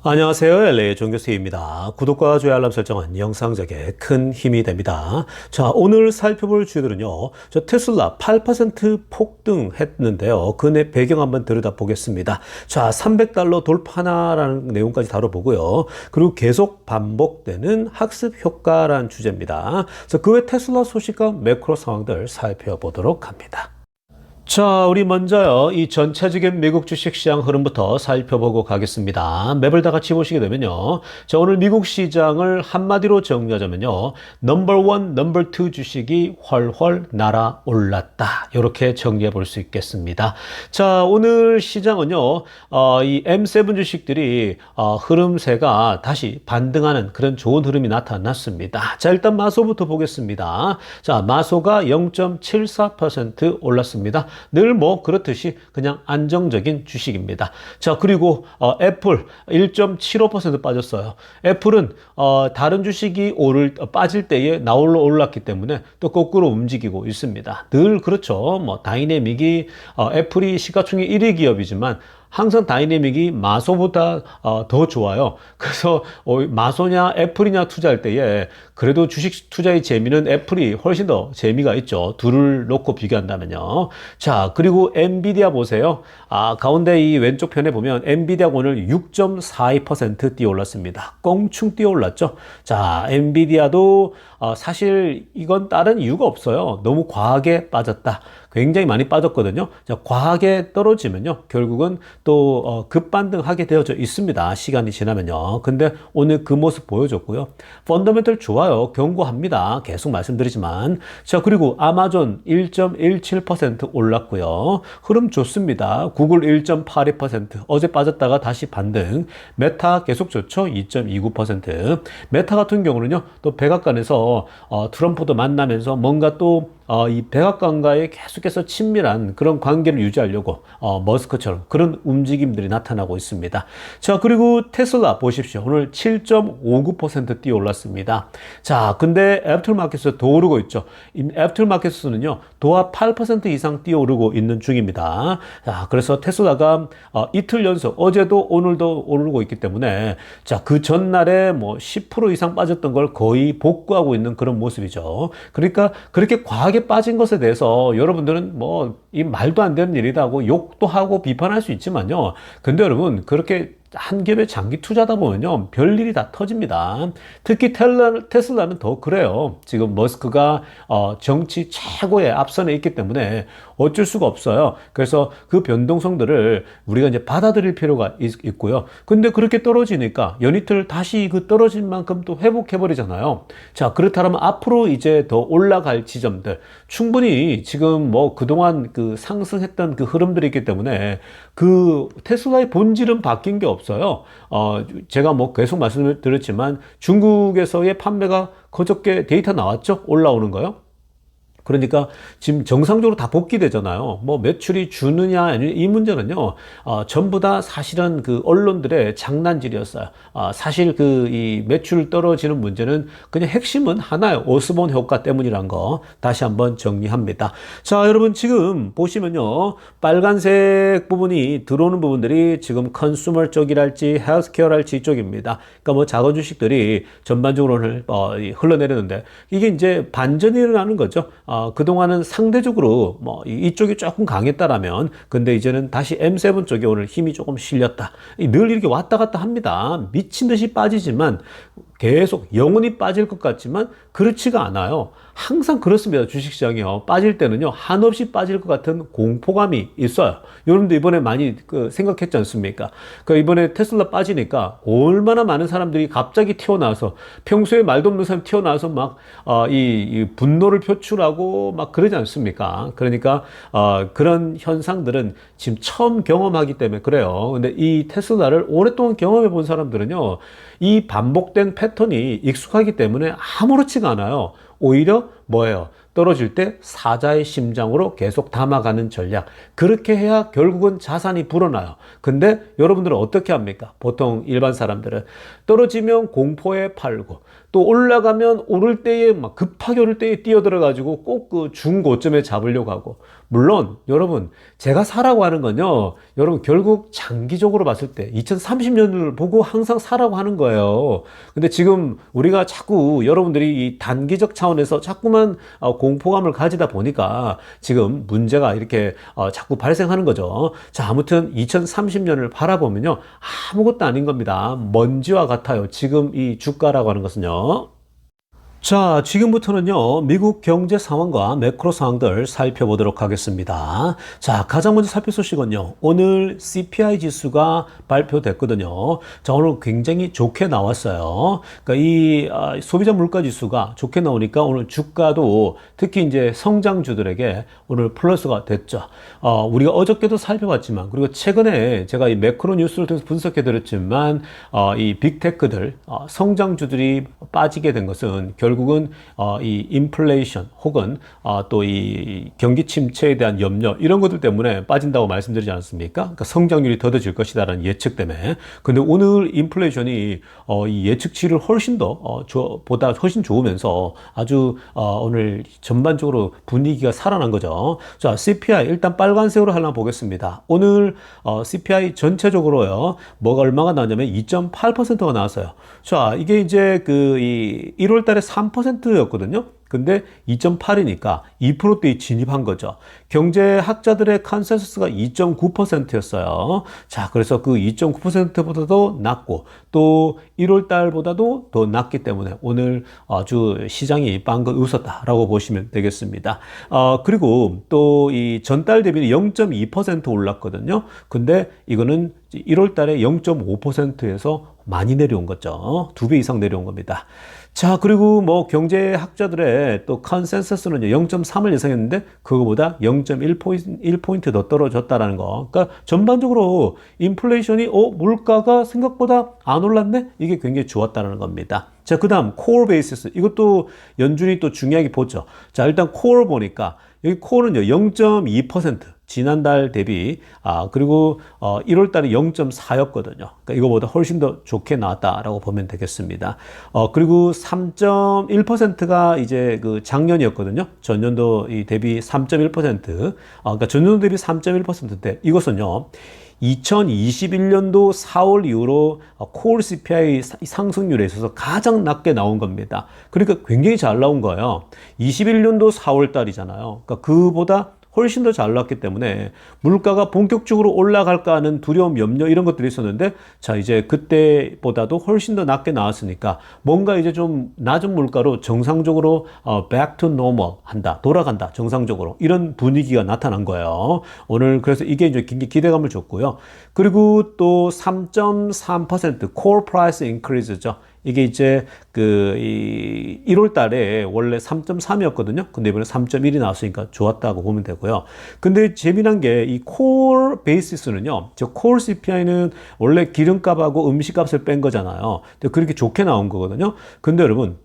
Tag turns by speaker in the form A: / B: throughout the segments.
A: 안녕하세요. LA 정교수입니다. 구독과 좋아요 알람 설정은 영상 제작에 큰 힘이 됩니다. 자, 오늘 살펴볼 주제들은요. 저 테슬라 8% 폭등했는데요. 그 내 배경 한번 들여다보겠습니다. 자, $300 돌파나라는 내용까지 다뤄보고요. 그리고 계속 반복되는 학습 효과라는 주제입니다. 그래서 그 외 테슬라 소식과 매크로 상황들 살펴보도록 합니다. 자, 우리 먼저요, 이 전체적인 미국 주식시장 흐름부터 살펴보고 가겠습니다. 맵을 다 같이 보시게 되면요. 자, 오늘 미국 시장을 한마디로 정리하자면요. 넘버 원, 넘버 투 주식이 훨훨 날아올랐다. 이렇게 정리해 볼 수 있겠습니다. 자, 오늘 시장은요, 이 M7 주식들이, 흐름세가 다시 반등하는 그런 좋은 흐름이 나타났습니다. 자, 일단 마소부터 보겠습니다. 자, 마소가 0.74% 올랐습니다. 늘 뭐 그렇듯이 그냥 안정적인 주식입니다. 자, 그리고 애플 1.75% 빠졌어요. 애플은 다른 주식이 빠질 때에 나홀로 올랐기 때문에 또 거꾸로 움직이고 있습니다. 늘 그렇죠. 뭐 다이내믹이 애플이 시가총액 1위 기업이지만 항상 다이내믹이 마소보다 더 좋아요. 그래서 마소냐 애플이냐 투자할 때에 그래도 주식 투자의 재미는 애플이 훨씬 더 재미가 있죠. 둘을 놓고 비교한다면요. 자, 그리고 엔비디아 보세요. 가운데 이 왼쪽 편에 보면 엔비디아가 오늘 6.42% 뛰어 올랐습니다. 껑충 뛰어 올랐죠. 자, 엔비디아도 사실 이건 다른 이유가 없어요. 너무 과하게 빠졌다. 굉장히 많이 빠졌거든요. 자, 과하게 떨어지면요. 결국은 또 급반등하게 되어져 있습니다. 시간이 지나면요. 근데 오늘 그 모습 보여줬고요. 펀더멘털 좋아요. 견고합니다. 계속 말씀드리지만. 자, 그리고 아마존 1.17% 올랐고요. 흐름 좋습니다. 구글 1.82%. 어제 빠졌다가 다시 반등. 메타 계속 좋죠. 2.29%. 메타 같은 경우는요. 또 백악관에서 트럼프도 만나면서 뭔가 또 이 백악관과의 계속해서 친밀한 그런 관계를 유지하려고 머스크처럼 그런 움직임들이 나타나고 있습니다. 자, 그리고 테슬라 보십시오. 오늘 7.59% 뛰어 올랐습니다. 자, 근데 애프터마켓에서 더 오르고 있죠. 애프터마켓에서는요, 도합 8% 이상 뛰어 오르고 있는 중입니다. 자, 그래서 테슬라가 이틀 연속 어제도 오늘도 오르고 있기 때문에 자, 그 전날에 뭐 10% 이상 빠졌던 걸 거의 복구하고 있는 그런 모습이죠. 그러니까 그렇게 과하게 빠진 것에 대해서 여러분들은 뭐 이 말도 안 되는 일이라고 욕도 하고 비판할 수 있지만요. 근데 여러분 그렇게 한 겹의 장기 투자다 보면요. 별일이 다 터집니다. 특히 테슬라는 더 그래요. 지금 머스크가 정치 최고의 앞선에 있기 때문에 어쩔 수가 없어요. 그래서 그 변동성들을 우리가 이제 받아들일 필요가 있고요. 근데 그렇게 떨어지니까 연이틀 다시 그 떨어진 만큼 또 회복해버리잖아요. 자, 그렇다면 앞으로 이제 더 올라갈 지점들 충분히 지금 뭐 그동안 그 상승했던 그 흐름들이 있기 때문에 그 테슬라의 본질은 바뀐 게 없어요. 제가 뭐 계속 말씀을 드렸지만 중국에서의 판매가 그저께 데이터 나왔죠? 올라오는 거요. 그러니까 지금 정상적으로 다 복귀되잖아요. 뭐 매출이 주느냐 아니냐 이 문제는요. 전부 다 사실은 그 언론들의 장난질이었어요. 사실 그 이 매출 떨어지는 문제는 그냥 핵심은 하나요. 오스본 효과 때문이란 거 다시 한번 정리합니다. 자, 여러분 지금 보시면요. 빨간색 부분이 들어오는 부분들이 지금 컨슈머 쪽이랄지 헬스케어랄지 이쪽입니다. 그러니까 뭐 작은 주식들이 전반적으로 오늘 흘러내리는데 이게 이제 반전이 일어나는 거죠. 그동안은 상대적으로 뭐 이쪽이 조금 강했다라면 근데 이제는 다시 M7 쪽에 오늘 힘이 조금 실렸다. 늘 이렇게 왔다 갔다 합니다. 미친 듯이 빠지지만 계속 영원히 빠질 것 같지만 그렇지가 않아요. 항상 그렇습니다. 주식시장이요. 빠질 때는요. 한없이 빠질 것 같은 공포감이 있어요. 여러분도 이번에 많이 생각했지 않습니까? 이번에 테슬라 빠지니까 얼마나 많은 사람들이 갑자기 튀어나와서 평소에 말도 없는 사람이 튀어나와서 막 이 분노를 표출하고 막 그러지 않습니까? 그러니까 그런 현상들은 지금 처음 경험하기 때문에 그래요. 근데 이 테슬라를 오랫동안 경험해 본 사람들은요. 이 반복된 패턴이 익숙하기 때문에 아무렇지가 않아요. 오히려 뭐예요? 떨어질 때 사자의 심장으로 계속 담아가는 전략. 그렇게 해야 결국은 자산이 불어나요. 근데 여러분들은 어떻게 합니까? 보통 일반 사람들은 떨어지면 공포에 팔고 또 올라가면 오를 때에 막 급하게 오를 때에 뛰어들어 가지고 꼭 그 중고점에 잡으려고 하고 물론 여러분 제가 사라고 하는 건요, 여러분 결국 장기적으로 봤을 때 2030년을 보고 항상 사라고 하는 거예요. 근데 지금 우리가 자꾸 여러분들이 이 단기적 차원에서 자꾸만 공포감을 가지다 보니까 지금 문제가 이렇게 자꾸 발생하는 거죠. 자, 아무튼 2030년을 바라보면요, 아무것도 아닌 겁니다. 먼지와 같아요. 지금 이 주가라고 하는 것은요. 자, 지금부터는요, 미국 경제 상황과 매크로 상황들 살펴보도록 하겠습니다. 자, 가장 먼저 살필 소식은요, 오늘 CPI 지수가 발표됐거든요. 자, 오늘 굉장히 좋게 나왔어요. 그러니까 이 소비자 물가 지수가 좋게 나오니까 오늘 주가도 특히 이제 성장주들에게 오늘 플러스가 됐죠. 우리가 어저께도 살펴봤지만, 그리고 최근에 제가 이 매크로 뉴스를 통해서 분석해 드렸지만, 이 빅테크들, 성장주들이 빠지게 된 것은 결국은 이 인플레이션 혹은 또 이 경기 침체에 대한 염려, 이런 것들 때문에 빠진다고 말씀드리지 않았습니까? 그러니까 성장률이 더뎌질 것이다라는 예측 때문에. 근데 오늘 인플레이션이 이 예측치를 훨씬 더 보다 훨씬 좋으면서 아주 오늘 전반적으로 분위기가 살아난 거죠. 자, CPI 일단 빨간색으로 하나 보겠습니다. 오늘 CPI 전체적으로요, 뭐가 얼마가 나왔냐면 2.8%가 나왔어요. 자, 이게 이제 이 1월 달에 3%였거든요. 근데 2.8이니까 2%대에 진입한 거죠. 경제학자들의 컨센서스가 2.9%였어요. 자, 그래서 그 2.9%보다도 낮고 또 1월 달보다도 더 낮기 때문에 오늘 아주 시장이 빵긋 웃었다라고 보시면 되겠습니다. 그리고 또 이 전달 대비는 0.2% 올랐거든요. 근데 이거는 1월 달에 0.5%에서 많이 내려온 거죠. 2배 이상 내려온 겁니다. 자, 그리고 뭐 경제학자들의 또 컨센서스는 0.3을 예상했는데 그거보다 0.1포인트 더 떨어졌다라는 거. 그러니까 전반적으로 인플레이션이 물가가 생각보다 안 올랐네? 이게 굉장히 좋았다는 겁니다. 자, 그 다음 코어 베이시스. 이것도 연준이 또 중요하게 보죠. 자, 일단 코어 보니까 여기 코어는요 0.2%. 지난달 대비, 그리고 1월 달에 0.4였거든요. 그러니까 이거보다 훨씬 더 좋게 나왔다라고 보면 되겠습니다. 그리고 3.1%가 이제 그 작년이었거든요. 전년도 대비 3.1%. 그러니까 전년도 대비 3.1%인데 이것은요, 2021년도 4월 이후로 코어 CPI 상승률에 있어서 가장 낮게 나온 겁니다. 그러니까 굉장히 잘 나온 거예요. 21년도 4월 달이잖아요. 그러니까 그보다 훨씬 더 잘 나왔기 때문에 물가가 본격적으로 올라갈까 하는 두려움, 염려, 이런 것들이 있었는데, 자, 이제 그때보다도 훨씬 더 낮게 나왔으니까 뭔가 이제 좀 낮은 물가로 정상적으로 back to normal 한다, 돌아간다, 정상적으로, 이런 분위기가 나타난 거예요. 오늘 그래서 이게 이제 굉장히 기대감을 줬고요. 그리고 또 3.3% core price increase죠. 이게 이제 이 1월 달에 원래 3.3이었거든요. 근데 이번에 3.1이 나왔으니까 좋았다고 보면 되고요. 근데 재미난 게 이 core basis는요, 저 core CPI는 원래 기름값하고 음식값을 뺀 거잖아요. 근데 그렇게 좋게 나온 거거든요. 근데 여러분,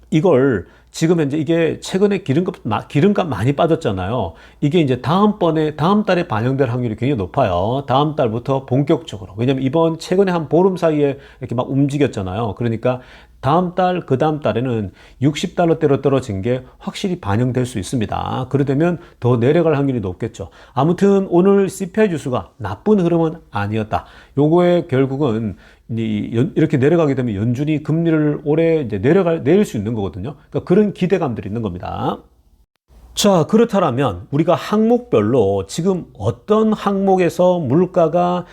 A: 이걸 지금 현재 이게 최근에 기름값 많이 빠졌잖아요. 이게 이제 다음 달에 반영될 확률이 굉장히 높아요. 다음 달부터 본격적으로. 왜냐면 이번 최근에 한 보름 사이에 이렇게 막 움직였잖아요. 그러니까 다음 달, 그 다음 달에는 60달러대로 떨어진 게 확실히 반영될 수 있습니다. 그러되면 더 내려갈 확률이 높겠죠. 아무튼 오늘 CPI 지수가 나쁜 흐름은 아니었다. 요거에 결국은 이렇게 내려가게 되면 연준이 금리를 올해 이제 내릴 수 있는 거거든요. 그러니까 그런 기대감들이 있는 겁니다. 자, 그렇다면 우리가 항목별로 지금 어떤 항목에서 물가가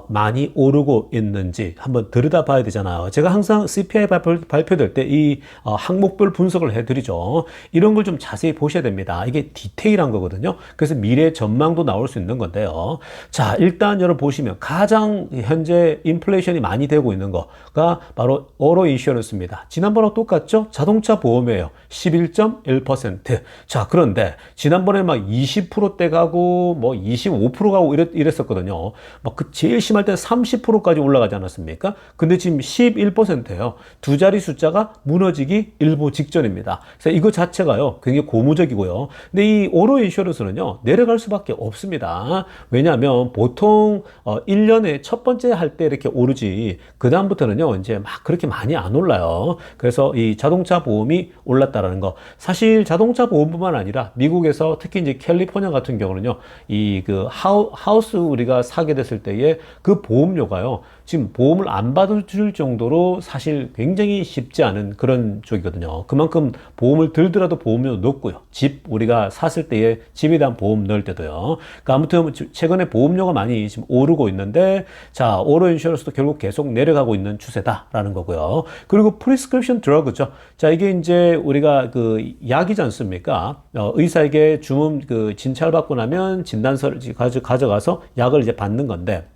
A: 많이 오르고 있는지 한번 들여다봐야 되잖아요. 제가 항상 CPI 발표될 때 이 항목별 분석을 해드리죠. 이런 걸 좀 자세히 보셔야 됩니다. 이게 디테일한 거거든요. 그래서 미래 전망도 나올 수 있는 건데요. 자, 일단 여러분 보시면 가장 현재 인플레이션이 많이 되고 있는 거가 바로 오토 인슈런스입니다. 지난번하고 똑같죠? 자동차 보험이에요. 11.1%. 자, 그런데 지난번에 막 20%대 가고 뭐 25% 가고 이랬었거든요. 막 그 제일 심할 때는 30%까지 올라가지 않았습니까? 근데 지금 11%예요. 두 자리 숫자가 무너지기 일보 직전입니다. 그래서 이거 자체가요, 굉장히 고무적이고요. 근데 이 오토 인슈런스는요, 내려갈 수밖에 없습니다. 왜냐하면 보통 1년에 첫 번째 할 때 이렇게 오르지, 그다음부터는요, 이제 막 그렇게 많이 안 올라요. 그래서 이 자동차 보험이 올랐다라는 거. 사실 자동차 보험뿐만 아니라 아니라 미국에서 특히 이제 캘리포니아 같은 경우는요, 이 그 하우스 우리가 사게 됐을 때에 그 보험료가요, 지금 보험을 안 받아줄 정도로 사실 굉장히 쉽지 않은 그런 쪽이거든요. 그만큼 보험을 들더라도 보험료 높고요. 집 우리가 샀을 때에 집에 대한 보험 넣을 때도요. 그러니까 아무튼 최근에 보험료가 많이 지금 오르고 있는데, 자, 오로 인슈런스도 결국 계속 내려가고 있는 추세다라는 거고요. 그리고 프리스크립션 드러그죠. 자, 이게 이제 우리가 그 약이지 않습니까? 의사에게 주문 그 진찰받고 나면 진단서를 가져가서 약을 이제 받는 건데,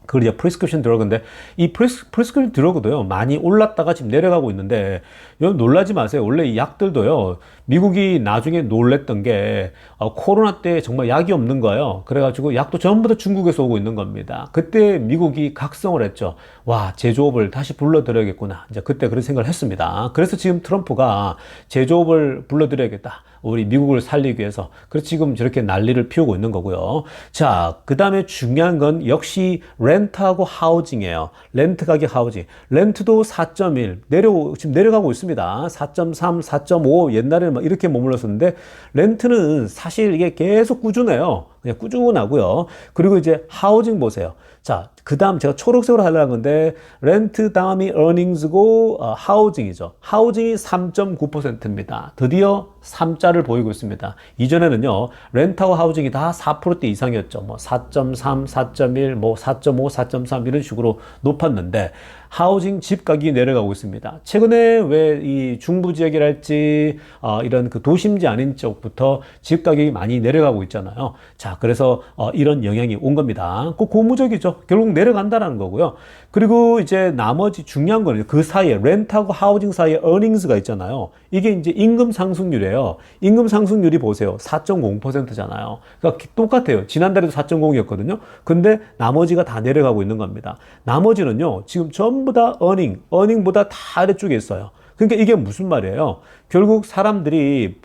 A: 그걸 이제 프리스크립션 드러그인데, 이 프리스크립션 드러그도요, 많이 올랐다가 지금 내려가고 있는데, 여러분 놀라지 마세요. 원래 이 약들도요, 미국이 나중에 놀랬던 게, 코로나 때 정말 약이 없는 거예요. 그래가지고 약도 전부 다 중국에서 오고 있는 겁니다. 그때 미국이 각성을 했죠. 와, 제조업을 다시 불러들여야겠구나. 이제 그때 그런 생각을 했습니다. 그래서 지금 트럼프가 제조업을 불러들여야겠다. 우리 미국을 살리기 위해서. 그래서 지금 저렇게 난리를 피우고 있는 거고요. 자, 그 다음에 중요한 건 역시 렌트하고 하우징이에요. 렌트 가격 하우징. 렌트도 4.1 지금 내려가고 있습니다. 4.3, 4.5 옛날에는 막 이렇게 머물렀었는데, 렌트는 사실 이게 계속 꾸준해요. 그냥 꾸준하고요. 그리고 이제 하우징 보세요. 자, 그 다음 제가 초록색으로 하려는 건데, 렌트 다음이 earnings고 하우징이죠. 하우징이 3.9%입니다. 드디어 3자를 보이고 있습니다. 이전에는요, 렌트하고 하우징이 다 4%대 이상이었죠. 뭐 4.3, 4.1, 뭐 4.5, 4.3 이런 식으로 높았는데, 하우징 집 가격이 내려가고 있습니다. 최근에 왜 이 중부 지역이랄지 이런 그 도심지 아닌 쪽부터 집 가격이 많이 내려가고 있잖아요. 자, 그래서 이런 영향이 온 겁니다. 그 고무적이죠. 결국 내려간다라는 거고요. 그리고 이제 나머지 중요한 거는 그 사이에 렌트하고 하우징 사이에 earnings가 있잖아요. 이게 이제 임금 상승률이에요. 임금 상승률이 보세요. 4.0%잖아요. 그러니까 똑같아요. 지난달에도 4.0이었거든요. 근데 나머지가 다 내려가고 있는 겁니다. 나머지는요, 지금 전부 다 earning보다 다 아래쪽에 있어요. 그러니까 이게 무슨 말이에요? 결국 사람들이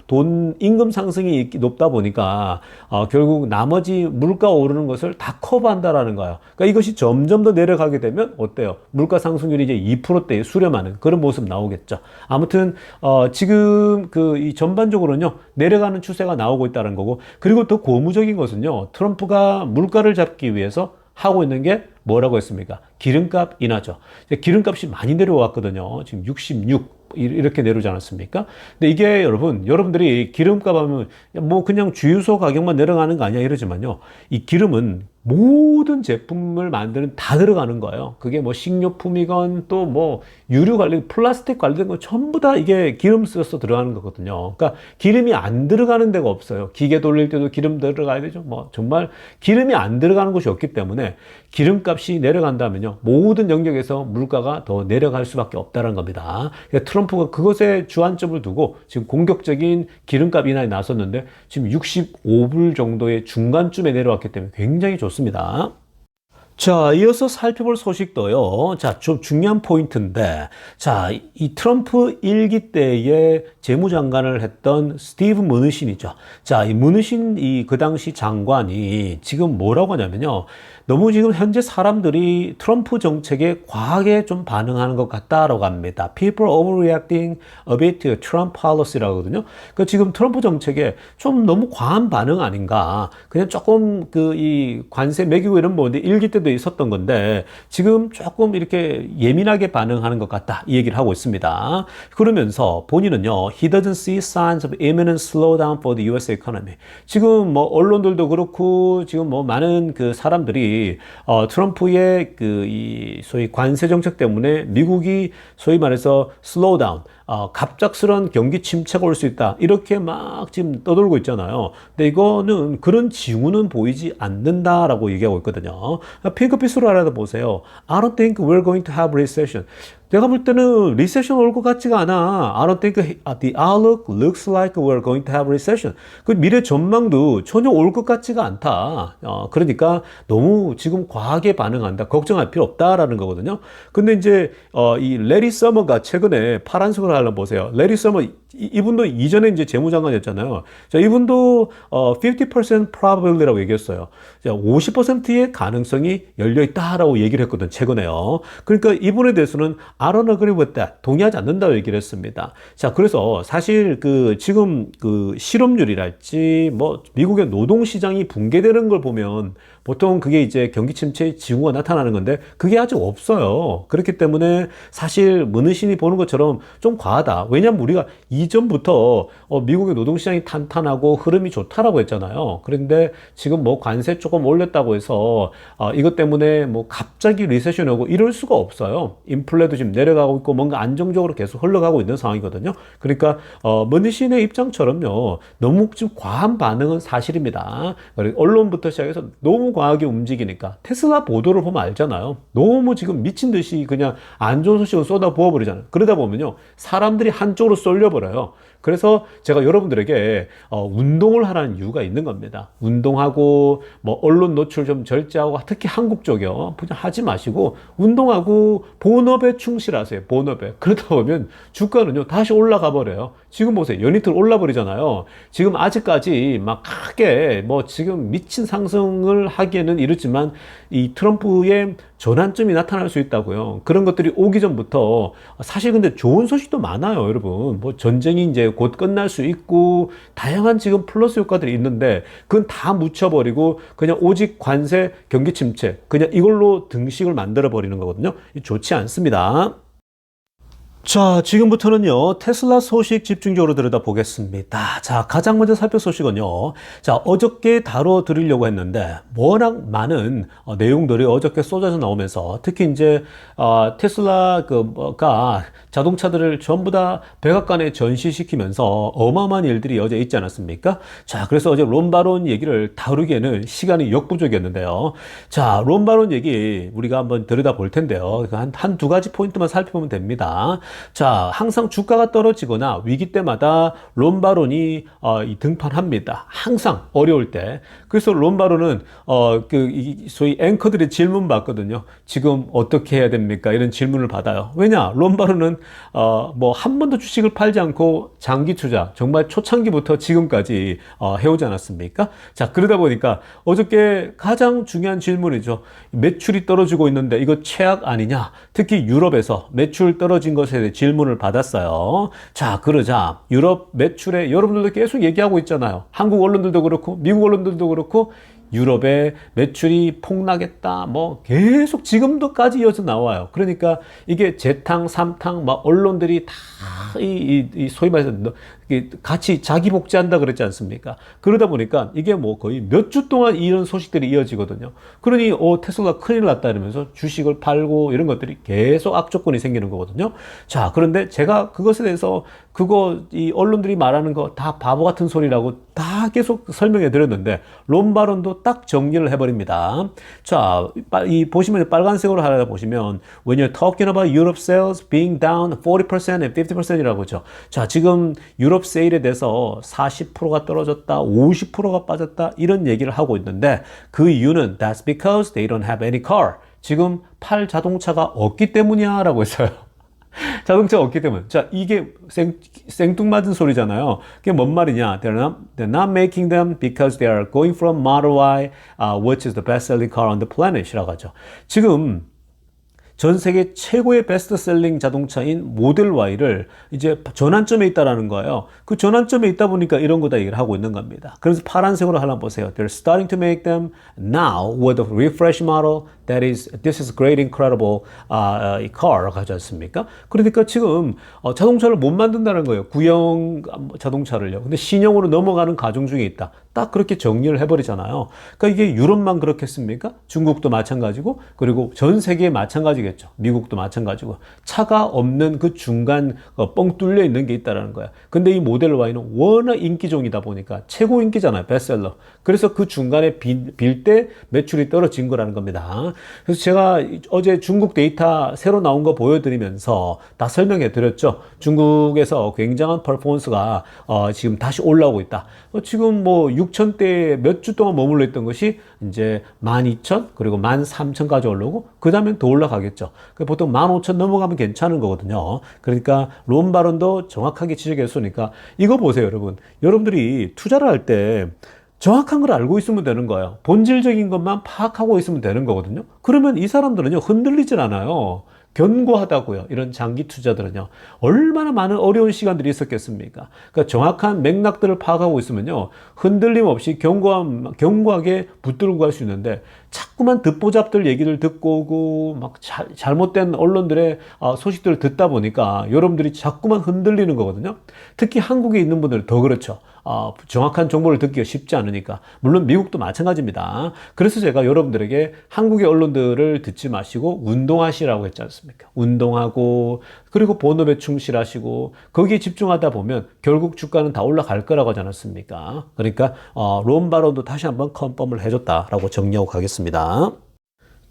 A: 임금 상승이 높다 보니까 결국 나머지 물가 오르는 것을 다 커버한다라는 거예요. 그러니까 이것이 점점 더 내려가게 되면 어때요? 물가 상승률이 이제 2%대에 수렴하는 그런 모습 나오겠죠. 아무튼 지금 이 전반적으로는요, 내려가는 추세가 나오고 있다는 거고, 그리고 더 고무적인 것은요, 트럼프가 물가를 잡기 위해서 하고 있는 게 뭐라고 했습니까? 기름값 인하죠. 기름값이 많이 내려왔거든요. 지금 66 이렇게 내려오지 않았습니까? 근데 이게 여러분들이 기름값 하면 뭐 그냥 주유소 가격만 내려가는 거 아니야 이러지만요. 이 기름은 모든 제품을 만드는 다 들어가는 거예요. 그게 뭐 식료품이건 또 뭐 유류 관련, 플라스틱 관련된 거 전부 다 이게 기름 써서 들어가는 거거든요. 그러니까 기름이 안 들어가는 데가 없어요. 기계 돌릴 때도 기름 들어가야 되죠. 뭐 정말 기름이 안 들어가는 곳이 없기 때문에 기름값이 내려간다면요, 모든 영역에서 물가가 더 내려갈 수밖에 없다는 겁니다. 그러니까 트럼프가 그것에 주안점을 두고 지금 공격적인 기름값 인하에 나섰는데, 지금 65불 정도의 중간쯤에 내려왔기 때문에 굉장히 좋습니다. 자, 이어서 살펴볼 소식도요. 자, 좀 중요한 포인트인데, 자, 이 트럼프 1기 때에 재무장관을 했던 스티브 무누신이죠. 자, 이 무누신 그 당시 장관이 지금 뭐라고 하냐면요, 너무 지금 현재 사람들이 트럼프 정책에 과하게 좀 반응하는 것 같다라고 합니다. People overreacting a bit to Trump policy라고 하거든요. 그러니까 지금 트럼프 정책에 좀 너무 과한 반응 아닌가. 그냥 조금 이 관세 매기고 이런 건데, 일기 때도 있었던 건데, 지금 조금 이렇게 예민하게 반응하는 것 같다. 이 얘기를 하고 있습니다. 그러면서 본인은요, he doesn't see signs of imminent slowdown for the US economy. 지금 뭐 언론들도 그렇고, 지금 뭐 많은 그 사람들이 트럼프의 이 소위 관세 정책 때문에 미국이 소위 말해서 슬로우다운, 갑작스런 경기 침체가 올 수 있다, 이렇게 막 지금 떠돌고 있잖아요. 근데 이거는 그런 징후는 보이지 않는다라고 얘기하고 있거든요. 핑크빛으로 알아보세요. I don't think we're going to have recession. 내가 볼 때는 리세션 올 것 같지가 않아. I don't think the outlook looks like we're going to have recession. 그 미래 전망도 전혀 올 것 같지가 않다. 그러니까 너무 지금 과하게 반응한다, 걱정할 필요 없다라는 거거든요. 근데 이제 이 레리 서머가 최근에 파란색으로 하려 보세요. 레리 서머 이분도 이전에 이제 재무장관이었잖아요. 자, 이분도 50% probability라고 얘기했어요. 자, 50%의 가능성이 열려 있다라고 얘기를 했거든, 최근에요. 그러니까 이분에 대해서는 I don't agree with that. 동의하지 않는다고 얘기를 했습니다. 자, 그래서 사실 지금 실업률이랄지 뭐 미국의 노동시장이 붕괴되는 걸 보면 보통 그게 이제 경기 침체의 징후가 나타나는 건데 그게 아직 없어요. 그렇기 때문에 사실 문의신이 보는 것처럼 좀 과하다. 왜냐하면 우리가 이전부터 미국의 노동시장이 탄탄하고 흐름이 좋다라고 했잖아요. 그런데 지금 뭐 관세 조금 올렸다고 해서 이것 때문에 뭐 갑자기 리세션이 오고 이럴 수가 없어요. 인플레도 지금 내려가고 있고 뭔가 안정적으로 계속 흘러가고 있는 상황이거든요. 그러니까 문희신의 입장처럼요. 너무 좀 과한 반응은 사실입니다. 언론부터 시작해서 너무 과하게 움직이니까 테슬라 보도를 보면 알잖아요. 너무 지금 미친 듯이 그냥 안 좋은 소식을 쏟아 부어버리잖아요. 그러다 보면요. 사람들이 한쪽으로 쏠려버려요. 그래서 제가 여러분들에게 운동을 하라는 이유가 있는 겁니다. 운동하고 뭐 언론 노출 좀 절제하고 특히 한국 쪽이요. 그냥 하지 마시고 운동하고 본업에 충실하세요. 본업에. 그러다 보면 주가는요 다시 올라가 버려요. 지금 보세요. 연이틀 올라 버리잖아요. 지금 아직까지 막 크게 뭐 지금 미친 상승을 하기에는 이렇지만 이 트럼프의 전환점이 나타날 수 있다고요. 그런 것들이 오기 전부터 사실 근데 좋은 소식도 많아요, 여러분. 뭐 전쟁이 이제 곧 끝날 수 있고 다양한 지금 플러스 효과들이 있는데 그건 다 묻혀버리고 그냥 오직 관세, 경기 침체 그냥 이걸로 등식을 만들어 버리는 거거든요. 좋지 않습니다. 자, 지금부터는요, 테슬라 소식 집중적으로 들여다보겠습니다. 자, 가장 먼저 살펴볼 소식은요, 자, 어저께 다뤄드리려고 했는데, 워낙 많은 내용들이 어저께 쏟아져 나오면서, 특히 이제, 테슬라가 자동차들을 전부 다 백악관에 전시시키면서 어마어마한 일들이 어제 있지 않았습니까? 자, 그래서 어제 론바론 얘기를 다루기에는 시간이 역부족이었는데요. 자, 론바론 얘기 우리가 한번 들여다볼 텐데요. 한 두 가지 포인트만 살펴보면 됩니다. 자, 항상 주가가 떨어지거나 위기 때마다 론바론이 등판합니다. 항상 어려울 때. 그래서 론바론은 소위 앵커들의 질문 받거든요. 지금 어떻게 해야 됩니까? 이런 질문을 받아요. 왜냐? 론바론은 뭐 한 번도 주식을 팔지 않고 장기 투자, 정말 초창기부터 지금까지 해오지 않았습니까? 자, 그러다 보니까 어저께 가장 중요한 질문이죠. 매출이 떨어지고 있는데 이거 최악 아니냐? 특히 유럽에서 매출 떨어진 것에 대해 질문을 받았어요. 자, 그러자 유럽 매출에 여러분들도 계속 얘기하고 있잖아요. 한국 언론들도 그렇고 미국 언론들도 그렇고 유럽의 매출이 폭락했다. 뭐 계속 지금도까지 이어서 나와요. 그러니까 이게 재탕, 삼탕, 막 언론들이 다 소위 말해서 같이 자기 복제한다 그랬지 않습니까? 그러다 보니까 이게 뭐 거의 몇 주 동안 이런 소식들이 이어지거든요. 그러니 테슬라 큰일 났다 이러면서 주식을 팔고 이런 것들이 계속 악조건이 생기는 거거든요. 자, 그런데 제가 그것에 대해서 이 언론들이 말하는 거 다 바보 같은 소리라고 다 계속 설명해 드렸는데 론바론도 딱 정리를 해버립니다. 자, 보시면 빨간색으로 하나 보시면 When you're talking about Europe sales being down 40% and 50%이라고 하죠. 자, 지금 유럽 세일에 대해서 40%가 떨어졌다, 50%가 빠졌다 이런 얘기를 하고 있는데 그 이유는 That's because they don't have any car. 지금 팔 자동차가 없기 때문이야 라고 했어요. 자동차가 없기 때문에. 자, 이게 생뚱맞은 소리잖아요. 그게 뭔 말이냐? They're not making them because they are going from Model Y, which is the best-selling car on the planet이라고 하죠. 지금 전 세계 최고의 베스트셀링 자동차인 모델 Y를 이제 전환점에 있다라는 거예요. 그 전환점에 있다 보니까 이런 거다 얘기를 하고 있는 겁니다. 그래서 파란색으로 하나 보세요. They're starting to make them now with a refresh model this is great, incredible car라고 하지 않습니까? 그러니까 지금 자동차를 못 만든다는 거예요. 구형 자동차를요. 근데 신형으로 넘어가는 과정 중에 있다. 딱 그렇게 정리를 해버리잖아요. 그러니까 이게 유럽만 그렇겠습니까? 중국도 마찬가지고 그리고 전 세계에 마찬가지겠죠. 미국도 마찬가지고 차가 없는 그 중간 뻥 뚫려 있는 게 있다는 거야. 근데 이 모델 Y는 워낙 인기종이다 보니까 최고 인기잖아요. 베스트셀러. 그래서 그 중간에 빌 때 매출이 떨어진 거라는 겁니다. 그래서 제가 어제 중국 데이터 새로 나온 거 보여드리면서 다 설명해 드렸죠. 중국에서 굉장한 퍼포먼스가 지금 다시 올라오고 있다. 지금 뭐 6,000대에 몇 주 동안 머물러 있던 것이 이제 12,000 그리고 13,000까지 올라오고 그 다음엔 더 올라가겠죠. 보통 15,000 넘어가면 괜찮은 거거든요. 그러니까 론바론도 정확하게 지적했으니까 이거 보세요, 여러분. 여러분들이 투자를 할 때 정확한 걸 알고 있으면 되는 거예요. 본질적인 것만 파악하고 있으면 되는 거거든요. 그러면 이 사람들은요, 흔들리질 않아요. 견고하다고요. 이런 장기 투자들은요. 얼마나 많은 어려운 시간들이 있었겠습니까? 그러니까 정확한 맥락들을 파악하고 있으면요. 흔들림 없이 견고하게 붙들고 갈 수 있는데 자꾸만 듣보잡들 얘기를 듣고 오고 막 잘못된 언론들의 소식들을 듣다 보니까 여러분들이 자꾸만 흔들리는 거거든요. 특히 한국에 있는 분들은 더 그렇죠. 정확한 정보를 듣기가 쉽지 않으니까. 물론 미국도 마찬가지입니다. 그래서 제가 여러분들에게 한국의 언론들을 듣지 마시고 운동하시라고 했지 않습니까? 운동하고 그리고 본업에 충실하시고 거기에 집중하다 보면 결국 주가는 다 올라갈 거라고 하지 않았습니까? 그러니까 론 바론도 다시 한번 컨펌을 해줬다라고 정리하고 가겠습니다.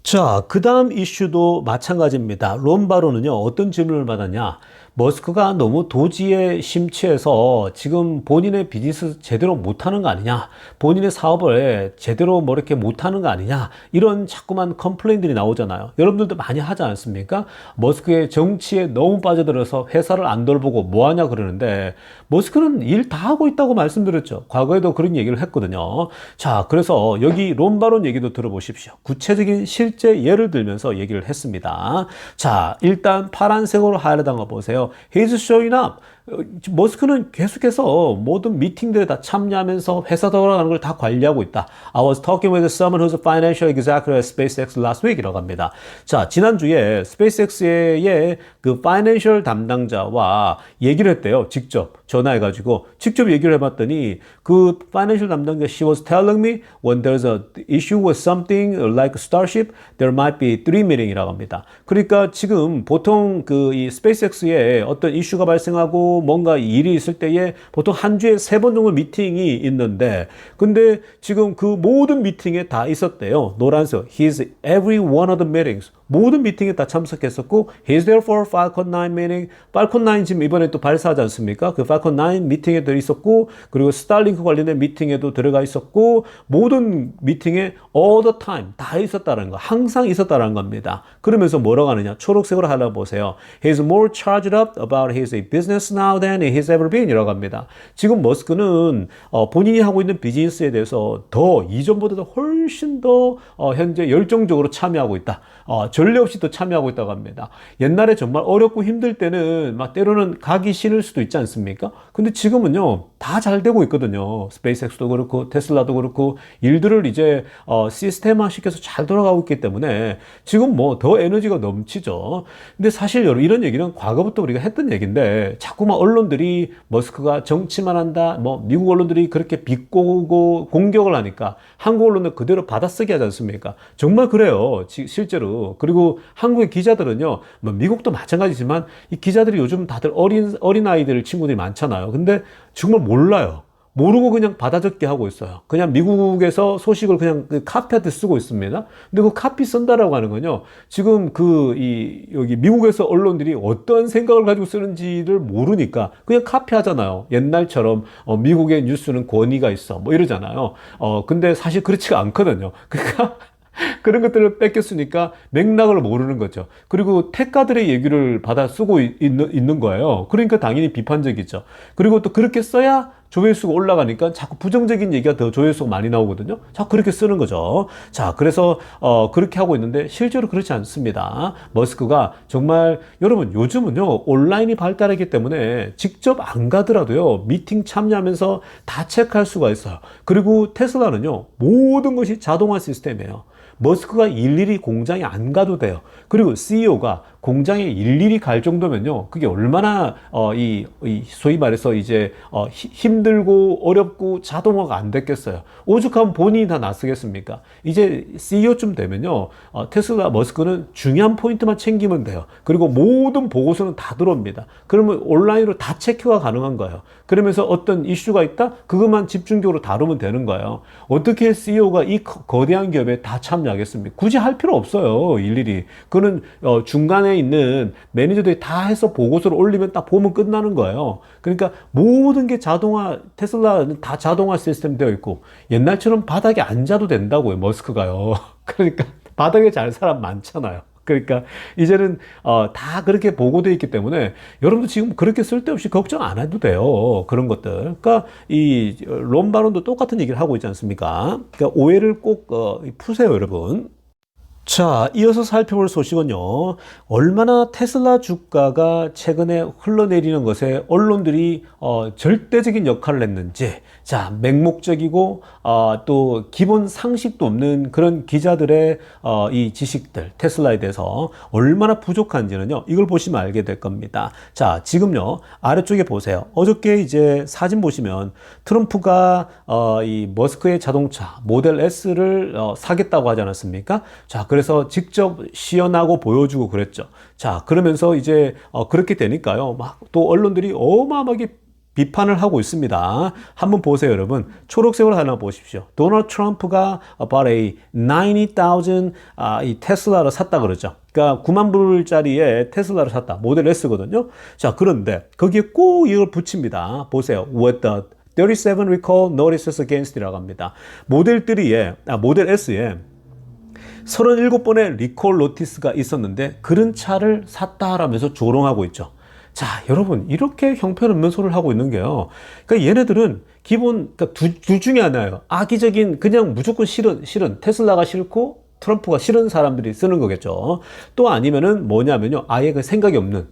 A: 자, 그 다음 이슈도 마찬가지입니다. 론 바론은요, 어떤 질문을 받았냐? 머스크가 너무 도지에 심취해서 지금 본인의 비즈니스 제대로 못하는 거 아니냐? 본인의 사업을 제대로 뭐 이렇게 못하는 거 아니냐? 이런 자꾸만 컴플레인들이 나오잖아요. 여러분들도 많이 하지 않습니까? 머스크의 정치에 너무 빠져들어서 회사를 안 돌보고 뭐 하냐 그러는데 머스크는 일 다 하고 있다고 말씀드렸죠. 과거에도 그런 얘기를 했거든요. 자, 그래서 여기 론 바론 얘기도 들어보십시오. 구체적인 실제 예를 들면서 얘기를 했습니다. 자, 일단 파란색으로 하이라이트한 거 보세요. He's showing up. 머스크는 계속해서 모든 미팅들에 다 참여하면서 회사 돌아가는 걸 다 관리하고 있다. I was talking with someone who's a financial executive at SpaceX last week 이라고 합니다. 자, 지난주에 스페이스X의 그 파이낸셜 담당자와 얘기를 했대요. 직접 전화해가지고 직접 얘기를 해봤더니 그 파이낸셜 담당자 she was telling me when there's a issue with something like Starship there might be 3 meeting이라고 합니다. 그러니까 지금 보통 그 이 스페이스X에 어떤 이슈가 발생하고 뭔가 일이 있을 때에 보통 한 주에 3번 정도 미팅이 있는데 근데 지금 그 모든 미팅에 다 있었대요. 노란색 He's every one of the meetings. 모든 미팅에 다 참석했었고 He's there for Falcon 9 meeting. Falcon 9 지금 이번에 또 발사하지 않습니까? 그 Falcon 9 미팅에도 있었고 그리고 스타링크 관련된 미팅에도 들어가 있었고 모든 미팅에 all the time 다 있었다는 거. 항상 있었다는 겁니다. 그러면서 뭐라고 하느냐? 초록색으로 하려고 보세요. He's more charged up about his business now than he's ever been 이라고 합니다. 지금 머스크는 본인이 하고 있는 비즈니스에 대해서 더 이전보다도 훨씬 더 현재 열정적으로 참여하고 있다. 전례 없이 또 참여하고 있다고 합니다. 옛날에 정말 어렵고 힘들 때는 막 때로는 가기 싫을 수도 있지 않습니까? 근데 지금은요 다 잘 되고 있거든요. 스페이스X도 그렇고 테슬라도 그렇고 일들을 이제 시스템화 시켜서 잘 돌아가고 있기 때문에 지금 뭐 더 에너지가 넘치죠. 근데 사실 여러분 이런 얘기는 과거부터 우리가 했던 얘기인데 자꾸만 언론들이 머스크가 정치만 한다, 뭐 미국 언론들이 그렇게 비꼬고 공격을 하니까 한국 언론은 그대로 받아쓰기 하지 않습니까? 정말 그래요. 실제로. 그리고 한국의 기자들은요, 뭐 미국도 마찬가지지만 이 기자들이 요즘 다들 어린 아이들 친구들이 많잖아요. 근데 정말 몰라요. 모르고 그냥 받아 적게 하고 있어요. 그냥 미국에서 소식을 그냥 카피한테 쓰고 있습니다. 근데 그 카피 쓴다라고 하는 건요, 지금 여기 미국에서 언론들이 어떤 생각을 가지고 쓰는지를 모르니까 그냥 카피하잖아요. 옛날처럼, 미국의 뉴스는 권위가 있어. 뭐 이러잖아요. 근데 사실 그렇지가 않거든요. 그러니까, 그런 것들을 뺏겼으니까 맥락을 모르는 거죠. 그리고 태가들의 얘기를 받아 쓰고 있는 거예요. 그러니까 당연히 비판적이죠. 그리고 또 그렇게 써야 조회수가 올라가니까 자꾸 부정적인 얘기가 더 조회수가 많이 나오거든요. 자꾸 그렇게 쓰는 거죠. 자, 그래서 그렇게 하고 있는데 실제로 그렇지 않습니다. 머스크가 정말 여러분 요즘은요 온라인이 발달했기 때문에 직접 안 가더라도요 미팅 참여하면서 다 체크할 수가 있어요. 그리고 테슬라는요 모든 것이 자동화 시스템이에요. 머스크가 일일이 공장에 안 가도 돼요. 그리고 CEO가 공장에 일일이 갈 정도면요, 그게 얼마나 소위 말해서 이제 힘들고 어렵고 자동화가 안 됐겠어요. 오죽하면 본인이 다 나서겠습니까? 이제 CEO쯤 되면요, 테슬라 머스크는 중요한 포인트만 챙기면 돼요. 그리고 모든 보고서는 다 들어옵니다. 그러면 온라인으로 다 체크가 가능한 거예요. 그러면서 어떤 이슈가 있다? 그것만 집중적으로 다루면 되는 거예요. 어떻게 CEO가 이 거대한 기업에 다 참여하겠습니까? 굳이 할 필요 없어요, 일일이. 그거는 중간에 있는 매니저들이 다 해서 보고서를 올리면 딱 보면 끝나는 거예요. 그러니까 모든 게 자동화, 테슬라는 다 자동화 시스템 되어 있고 옛날처럼 바닥에 앉아도 된다고요, 머스크가요. 그러니까 바닥에 잘 사람 많잖아요. 그러니까 이제는 다 그렇게 보고되어 있기 때문에 여러분도 지금 그렇게 쓸데없이 걱정 안 해도 돼요. 그런 것들. 그러니까 이 론 바론도 똑같은 얘기를 하고 있지 않습니까? 그러니까 오해를 꼭 푸세요, 여러분. 자, 이어서 살펴볼 소식은요. 얼마나 테슬라 주가가 최근에 흘러내리는 것에 언론들이 절대적인 역할을 했는지, 자, 맹목적이고 또 기본 상식도 없는 그런 기자들의 이 지식들, 테슬라에 대해서 얼마나 부족한지는요. 이걸 보시면 알게 될 겁니다. 자, 지금요. 아래쪽에 보세요. 어저께 이제 사진 보시면 트럼프가 이 머스크의 자동차 모델 S를 사겠다고 하지 않았습니까? 자, 그래서 직접 시연하고 보여주고 그랬죠. 자, 그러면서 이제 그렇게 되니까요. 막 또 언론들이 어마어마하게 비판을 하고 있습니다. 한번 보세요, 여러분. 초록색으로 하나 보십시오. 도널드 트럼프가 about a 90,000 이 테슬라를 샀다 그러죠. 그러니까 9만 불짜리의 테슬라를 샀다. 모델 S거든요. 자, 그런데 거기에 꼭 이걸 붙입니다. 보세요. With the 37 recall notices against이라고 합니다. 모델 S에 37번의 리콜 노티스가 있었는데 그런 차를 샀다라면서 조롱하고 있죠. 자, 여러분, 이렇게 형편없는 소리를 하고 있는 게요. 그러니까 얘네들은 그러니까 둘 중에 하나예요. 악의적인, 그냥 무조건 싫은, 테슬라가 싫고 트럼프가 싫은 사람들이 쓰는 거겠죠. 또 아니면은 뭐냐면요. 아예 그 생각이 없는,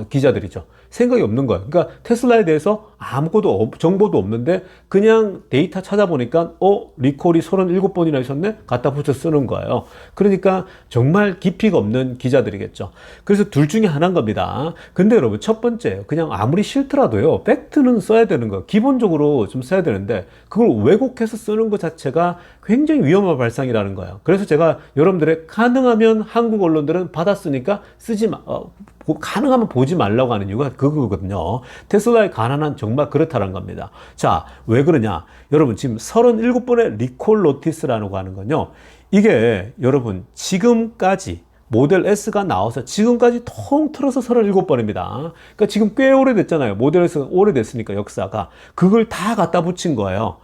A: 기자들이죠. 생각이 없는 거예요. 그러니까 테슬라에 대해서 아무것도 정보도 없는데 그냥 데이터 찾아보니까 리콜이 37번이나 있었네? 갖다 붙여 쓰는 거예요. 그러니까 정말 깊이가 없는 기자들이겠죠. 그래서 둘 중에 하나인 겁니다. 근데 여러분 첫 번째 그냥 아무리 싫더라도요. 팩트는 써야 되는 거예요. 기본적으로 좀 써야 되는데 그걸 왜곡해서 쓰는 것 자체가 굉장히 위험한 발상이라는 거예요. 그래서 제가 여러분들의 가능하면 한국 언론들은 받았으니까 쓰지 마, 가능하면 보지 말라고 하는 이유가 그거거든요. 테슬라의 가난한 정말 그렇다는 겁니다. 자, 왜 그러냐? 여러분 지금 37번의 리콜 노티스라는 거 하는 건요. 이게 여러분 지금까지 모델 S가 나와서 지금까지 통틀어서 37번입니다. 그러니까 지금 꽤 오래됐잖아요. 모델 S가 오래됐으니까 역사가. 그걸 다 갖다 붙인 거예요.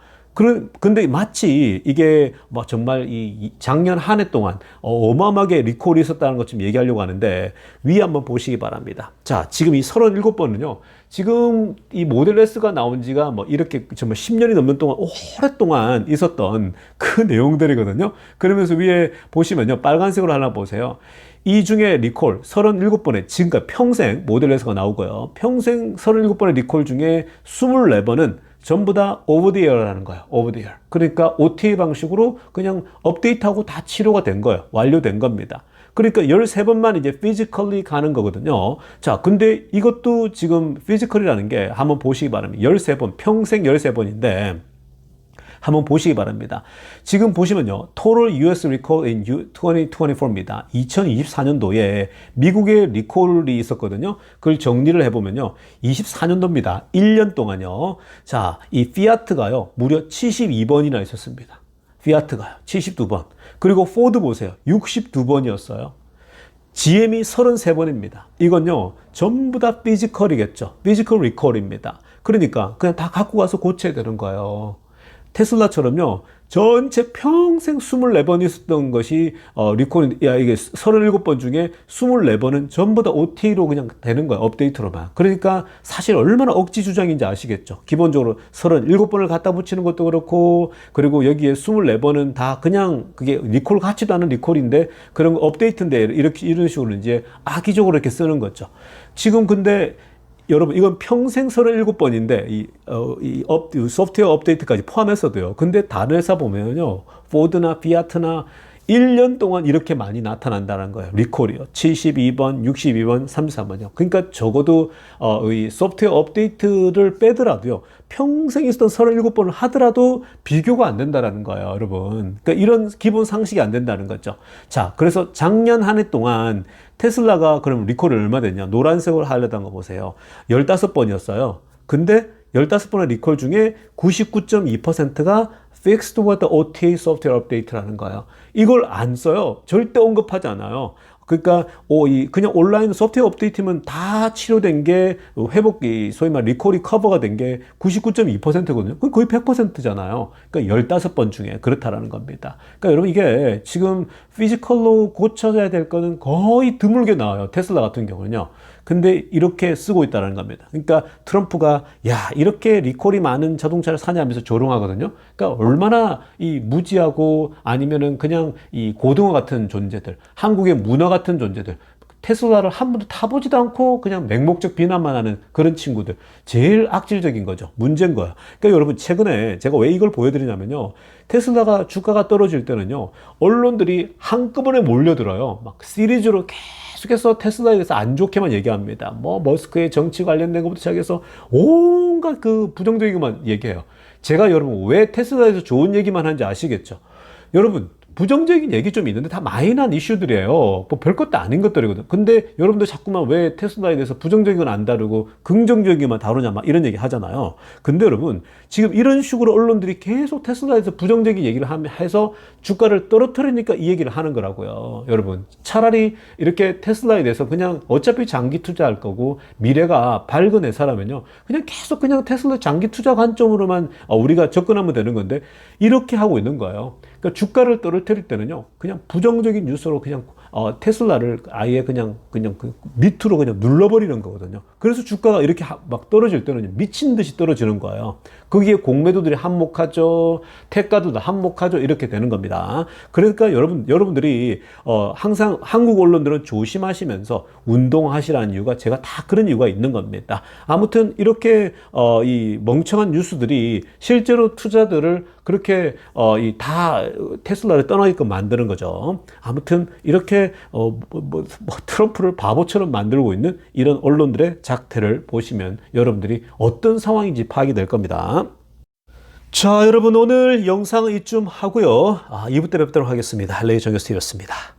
A: 근데 마치 이게 뭐 정말 이 작년 한 해 동안 어마어마하게 리콜이 있었다는 것 좀 얘기하려고 하는데 위에 한번 보시기 바랍니다. 자, 지금 이 37번은요. 지금 이 모델 S가 나온 지가 뭐 이렇게 정말 10년이 넘는 동안 오랫동안 있었던 그 내용들이거든요. 그러면서 위에 보시면요. 빨간색으로 하나 보세요. 이 중에 리콜 37번의 지금까지 평생 모델 S가 나오고요. 평생 37번의 리콜 중에 24번은 전부 다 over the air라는 거예요. over the air. 그러니까 OTA 방식으로 그냥 업데이트하고 다 치료가 된 거예요. 완료된 겁니다. 그러니까 13번만 이제 physically 가는 거거든요. 자, 근데 이것도 지금 physical이라는 게 한번 보시기 바랍니다. 13번, 평생 13번인데 한번 보시기 바랍니다. 지금 보시면요. Total US Recall in 2024입니다. 2024년도에 미국의 리콜이 있었거든요. 그걸 정리를 해보면요. 24년도입니다. 1년 동안요. 자, 이 피아트가요. 무려 72번이나 있었습니다. 피아트가요. 72번. 그리고 포드 보세요. 62번이었어요. GM이 33번입니다. 이건요. 전부 다 피지컬이겠죠. 피지컬 리콜입니다. 그러니까 그냥 다 갖고 가서 고쳐야 되는 거예요. 테슬라처럼요, 전체 평생 24번 있었던 것이, 이게 37번 중에 24번은 전부 다 OTA로 그냥 되는 거예요. 업데이트로만. 그러니까 사실 얼마나 억지 주장인지 아시겠죠? 기본적으로 37번을 갖다 붙이는 것도 그렇고, 그리고 여기에 24번은 다 그냥 그게 리콜 같지도 않은 리콜인데, 그런 거 업데이트인데, 이런 식으로 이제 악의적으로 이렇게 쓰는 거죠. 지금 근데, 여러분, 이건 평생 37번인데, 이 소프트웨어 업데이트까지 포함해서도요. 근데 다른 회사 보면요. 포드나 피아트나 1년 동안 이렇게 많이 나타난다는 거예요. 리콜이요. 72번, 62번, 33번이요. 그러니까 적어도, 이 소프트웨어 업데이트를 빼더라도요. 평생 있었던 37번을 하더라도 비교가 안 된다는 거예요, 여러분. 그러니까 이런 기본 상식이 안 된다는 거죠. 자, 그래서 작년 한 해 동안 테슬라가 그럼 리콜이 얼마 됐냐? 노란색으로 하려던 거 보세요. 15번이었어요. 근데 15번의 리콜 중에 99.2%가 Fixed with the OTA Software Update라는 거예요. 이걸 안 써요. 절대 언급하지 않아요. 그러니까 그냥 온라인 소프트웨어 업데이트면 다 치료된 게 회복이 소위 말 리콜이 커버가 된 게 99.2%거든요. 그건 거의 100%잖아요. 그러니까 15번 중에 그렇다라는 겁니다. 그러니까 여러분 이게 지금 피지컬로 고쳐져야 될 거는 거의 드물게 나와요. 테슬라 같은 경우는요. 근데 이렇게 쓰고 있다는 겁니다. 그러니까 트럼프가 야 이렇게 리콜이 많은 자동차를 사냐면서 조롱하거든요. 그러니까 얼마나 이 무지하고 아니면은 그냥 이 고등어 같은 존재들, 한국의 문어 같은 존재들, 테슬라를 한 번도 타보지도 않고 그냥 맹목적 비난만 하는 그런 친구들, 제일 악질적인 거죠. 문제인 거야. 그러니까 여러분 최근에 제가 왜 이걸 보여드리냐면요, 테슬라가 주가가 떨어질 때는요 언론들이 한꺼번에 몰려들어요. 막 시리즈로 계속해서 테슬라에 대해서 안 좋게만 얘기합니다. 뭐 머스크의 정치 관련된 것부터 시작해서 온갖 그 부정적인 것만 얘기해요. 제가 여러분 왜 테슬라에서 좋은 얘기만 하는지 아시겠죠? 여러분 부정적인 얘기 좀 있는데 다 마이너한 이슈들이에요. 뭐 별것도 아닌 것들이거든. 근데 여러분들 자꾸만 왜 테슬라에 대해서 부정적인 건 안 다루고 긍정적이만 다루냐 막 이런 얘기 하잖아요. 근데 여러분 지금 이런 식으로 언론들이 계속 테슬라에서 부정적인 얘기를 해서 주가를 떨어뜨리니까 이 얘기를 하는 거라고요. 여러분 차라리 이렇게 테슬라에 대해서 그냥 어차피 장기 투자할 거고 미래가 밝은 회사라면요 그냥 계속 그냥 테슬라 장기 투자 관점으로만 우리가 접근하면 되는 건데 이렇게 하고 있는 거예요. 그러니까 주가를 떨어뜨릴 때는요, 그냥 부정적인 뉴스로 그냥 테슬라를 아예 그냥 그 밑으로 그냥 눌러버리는 거거든요. 그래서 주가가 이렇게 막 떨어질 때는 미친 듯이 떨어지는 거예요. 거기에 공매도들이 한몫하죠, 태가도 한몫하죠, 이렇게 되는 겁니다. 그러니까 여러분들이 항상 한국 언론들은 조심하시면서 운동하시라는 이유가 제가 다 그런 이유가 있는 겁니다. 아무튼 이렇게 이 멍청한 뉴스들이 실제로 투자들을 그렇게 다 테슬라를 떠나게끔 만드는 거죠. 아무튼 이렇게 트럼프를 바보처럼 만들고 있는 이런 언론들의 작태를 보시면 여러분들이 어떤 상황인지 파악이 될 겁니다. 자, 여러분 오늘 영상은 이쯤 하고요. 2부 때 뵙도록 하겠습니다. 할레이 정교스티브였습니다.